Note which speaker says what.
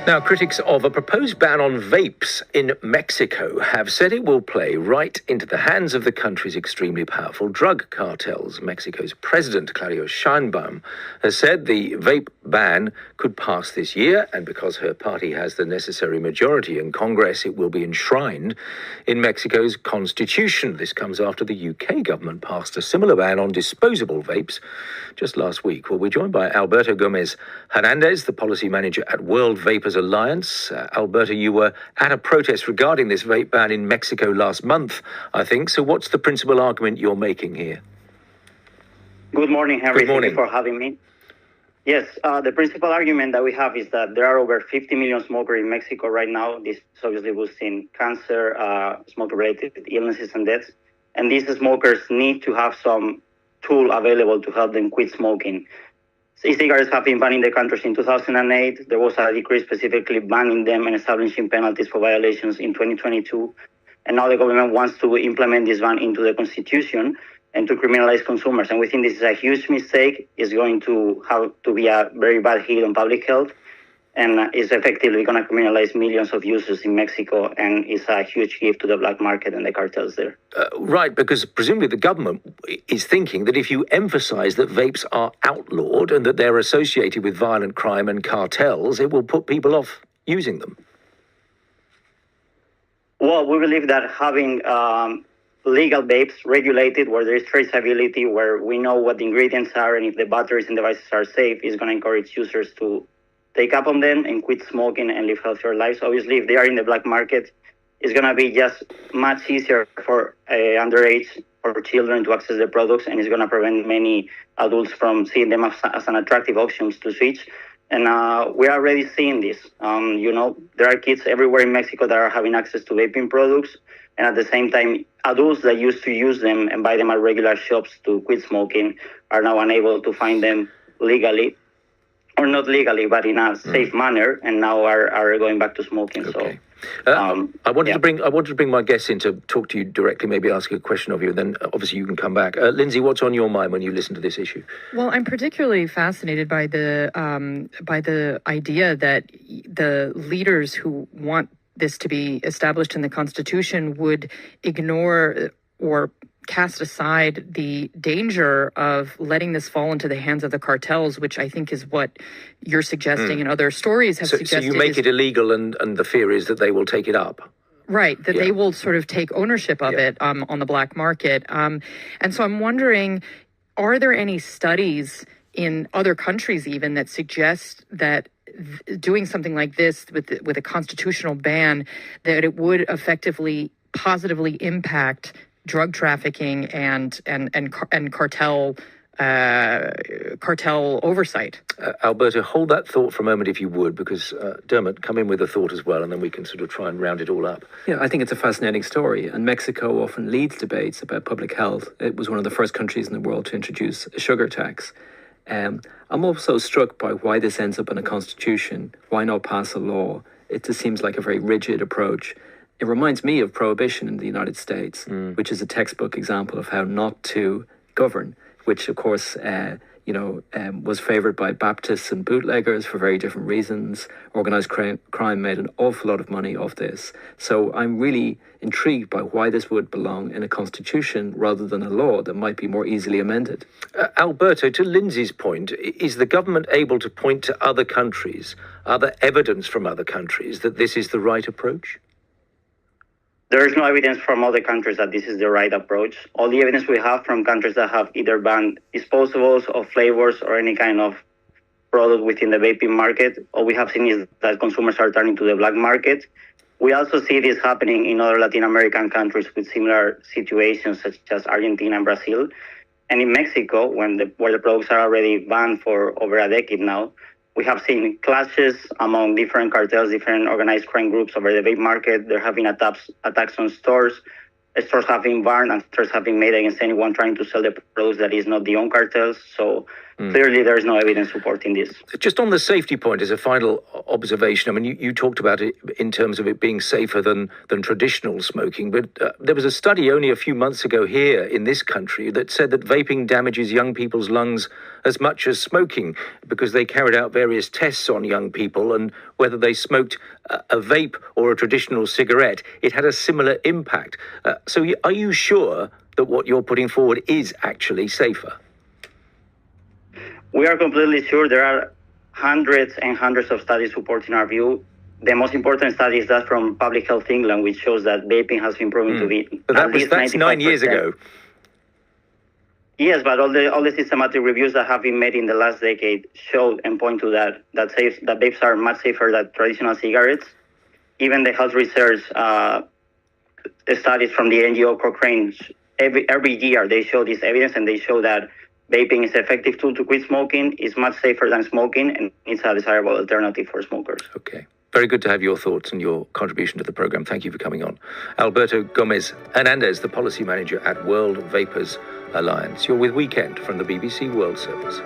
Speaker 1: Now, critics of a proposed ban on vapes in Mexico have said it will play right into the hands of the country's extremely powerful drug cartels. Mexico's President, Claudia Sheinbaum, has said the vape ban could pass this year, and because her party has the necessary majority in Congress, it will be enshrined in Mexico's Constitution. This comes after the UK government passed a similar ban on disposable vapes just last week. Well, we're joined by Alberto Gómez Hernandez, the policy manager at World Vapers Alliance. Alberto, you were at a protest regarding this vape ban in Mexico last month, I think. So what's the principal argument you're making here?
Speaker 2: Good morning, Henry.
Speaker 1: Good morning.
Speaker 2: Thank you for having me. Yes, the principal argument that we have is that there are over 50 million smokers in Mexico right now. This is obviously boosting cancer, smoke-related illnesses and deaths. And these smokers need to have some tool available to help them quit smoking. E-cigarettes have been banned in the country in 2008. There was a decree specifically banning them and establishing penalties for violations in 2022. And now the government wants to implement this ban into the Constitution and to criminalize consumers. And we think this is a huge mistake. It's going to have to be a very bad hit on public health. And is effectively going to criminalize millions of users in Mexico, and it's a huge gift to the black market and the cartels there.
Speaker 1: Right, because presumably the government is thinking that if you emphasize that vapes are outlawed and that they're associated with violent crime and cartels, it will put people off using them.
Speaker 2: Well, we believe that having legal vapes regulated, where there is traceability, where we know what the ingredients are and if the batteries and devices are safe, is going to encourage users to take up on them and quit smoking and live healthier lives. Obviously, if they are in the black market, it's going to be just much easier for underage or children to access the products, and it's going to prevent many adults from seeing them as an attractive option to switch. And we're already seeing this. There are kids everywhere in Mexico that are having access to vaping products, and at the same time, adults that used to use them and buy them at regular shops to quit smoking are now unable to find them legally. Or not legally, but in a safe manner, and now are going back to smoking.
Speaker 1: Okay.
Speaker 2: So,
Speaker 1: I wanted to bring my guests in to talk to you directly, maybe ask a question of you, and then obviously you can come back. Lindsay, what's on your mind when you listen to this issue?
Speaker 3: Well, I'm particularly fascinated by the idea that the leaders who want this to be established in the Constitution would ignore or cast aside the danger of letting this fall into the hands of the cartels, which I think is what you're suggesting and other stories have suggested.
Speaker 1: So you make it illegal and the fear is that they will take it up.
Speaker 3: Right, that they will sort of take ownership of it on the black market. And so I'm wondering, are there any studies in other countries even that suggest that doing something like this with a constitutional ban, that it would effectively positively impact drug trafficking and cartel oversight?
Speaker 1: Alberto, hold that thought for a moment if you would, because Dermot, come in with a thought as well, and then we can sort of try and round it all up.
Speaker 4: Yeah, I think it's a fascinating story, and Mexico often leads debates about public health. It was one of the first countries in the world to introduce a sugar tax. I'm also struck by why this ends up in a constitution. Why not pass a law? It just seems like a very rigid approach. It reminds me of prohibition in the United States, which is a textbook example of how not to govern, which, of course, was favoured by Baptists and bootleggers for very different reasons. Organised crime made an awful lot of money off this. So I'm really intrigued by why this would belong in a constitution rather than a law that might be more easily amended.
Speaker 1: Alberto, to Lindsay's point, is the government able to point to other countries, other evidence from other countries that this is the right approach?
Speaker 2: There is no evidence from other countries that this is the right approach. All the evidence we have from countries that have either banned disposables or flavors or any kind of product within the vaping market, all we have seen is that consumers are turning to the black market. We also see this happening in other Latin American countries with similar situations, such as Argentina and Brazil. And in Mexico, where the products are already banned for over a decade now, we have seen clashes among different cartels, different organized crime groups over the vape market. There have been attacks on stores. Stores have been burned and stores have been made against anyone trying to sell the products that is not the own cartels. So Clearly, there's no evidence supporting this.
Speaker 1: Just on the safety point, as a final observation, I mean, you talked about it in terms of it being safer than traditional smoking, but there was a study only a few months ago here in this country that said that vaping damages young people's lungs as much as smoking, because they carried out various tests on young people, and whether they smoked a vape or a traditional cigarette, it had a similar impact. So are you sure that what you're putting forward is actually safer?
Speaker 2: We are completely sure. There are hundreds and hundreds of studies supporting our view. The most important study is that from Public Health England, which shows that vaping has been proven to be
Speaker 1: but that's 9 years ago.
Speaker 2: Yes, but all the systematic reviews that have been made in the last decade show and point to that vapes are much safer than traditional cigarettes. Even the health research studies from the NGO Cochrane, every year they show this evidence, and they show that vaping is an effective tool to quit smoking, is much safer than smoking, and it's a desirable alternative for smokers.
Speaker 1: Okay. Very good to have your thoughts and your contribution to the program. Thank you for coming on. Alberto Gómez Hernandez, the policy manager at World Vapers Alliance. You're with Weekend from the BBC World Service.